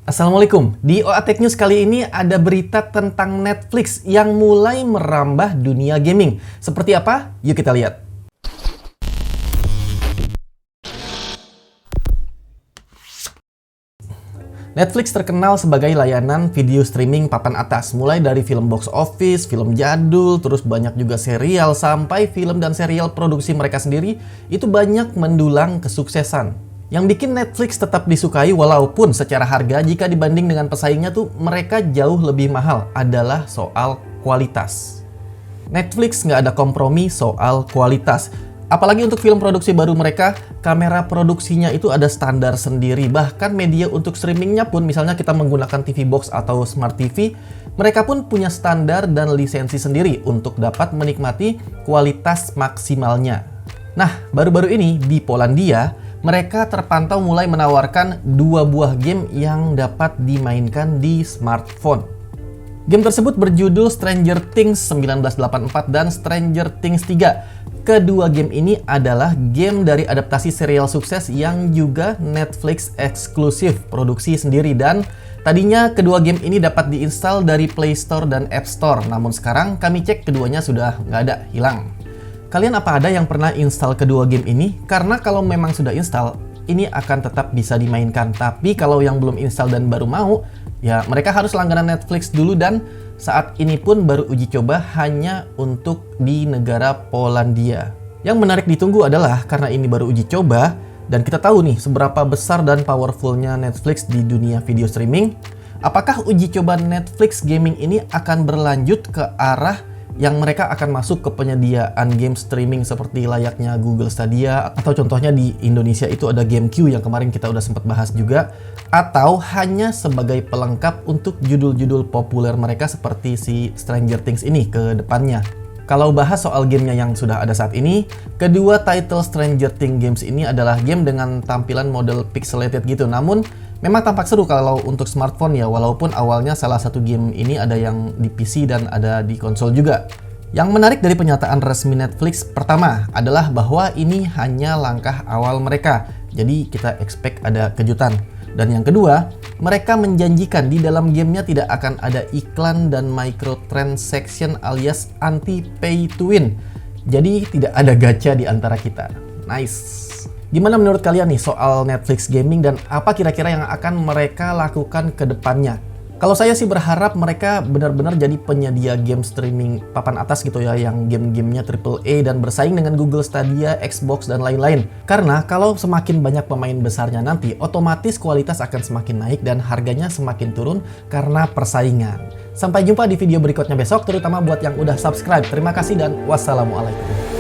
Assalamualaikum. Di OA Tech News kali ini ada berita tentang Netflix yang mulai merambah dunia gaming. Seperti apa? Yuk kita lihat. Netflix terkenal sebagai layanan video streaming papan atas, mulai dari film box office, film jadul, terus banyak juga serial, sampai film dan serial produksi mereka sendiri, itu banyak mendulang kesuksesan. Yang bikin Netflix tetap disukai walaupun secara harga jika dibanding dengan pesaingnya tuh mereka jauh lebih mahal adalah soal kualitas. Netflix nggak ada kompromi soal kualitas. Apalagi untuk film produksi baru mereka, kamera produksinya itu ada standar sendiri. Bahkan media untuk streamingnya pun, misalnya kita menggunakan TV box atau smart TV, mereka pun punya standar dan lisensi sendiri untuk dapat menikmati kualitas maksimalnya. Nah, baru-baru ini di Polandia, mereka terpantau mulai menawarkan 2 buah game yang dapat dimainkan di smartphone. Game tersebut berjudul Stranger Things 1984 dan Stranger Things 3. Kedua game ini adalah game dari adaptasi serial sukses yang juga Netflix eksklusif produksi sendiri, dan tadinya kedua game ini dapat diinstal dari Play Store dan App Store, namun sekarang kami cek keduanya sudah nggak ada, hilang. Kalian apa ada yang pernah install kedua game ini? Karena kalau memang sudah install, ini akan tetap bisa dimainkan. Tapi kalau yang belum install dan baru mau, ya mereka harus langganan Netflix dulu, dan saat ini pun baru uji coba hanya untuk di negara Polandia. Yang menarik ditunggu adalah karena ini baru uji coba, dan kita tahu nih seberapa besar dan powerfulnya Netflix di dunia video streaming. Apakah uji coba Netflix gaming ini akan berlanjut ke arah yang mereka akan masuk ke penyediaan game streaming seperti layaknya Google Stadia, atau contohnya di Indonesia itu ada GameQ yang kemarin kita udah sempat bahas juga, atau hanya sebagai pelengkap untuk judul-judul populer mereka seperti si Stranger Things ini ke depannya. Kalau bahas soal gamenya yang sudah ada saat ini, kedua title Stranger Things games ini adalah game dengan tampilan model pixelated gitu, namun memang tampak seru kalau untuk smartphone ya, walaupun awalnya salah satu game ini ada yang di PC dan ada di konsol juga. Yang menarik dari pernyataan resmi Netflix pertama adalah bahwa ini hanya langkah awal mereka, jadi kita expect ada kejutan. Dan yang kedua, mereka menjanjikan di dalam gamenya tidak akan ada iklan dan microtransaction alias anti-pay to win. Jadi tidak ada gacha di antara kita. Nice! Gimana menurut kalian nih soal Netflix gaming, dan apa kira-kira yang akan mereka lakukan ke depannya? Kalau saya sih berharap mereka benar-benar jadi penyedia game streaming papan atas gitu ya, yang game-gamenya AAA dan bersaing dengan Google Stadia, Xbox, dan lain-lain. Karena kalau semakin banyak pemain besarnya nanti, otomatis kualitas akan semakin naik dan harganya semakin turun karena persaingan. Sampai jumpa di video berikutnya besok, terutama buat yang udah subscribe. Terima kasih dan wassalamualaikum.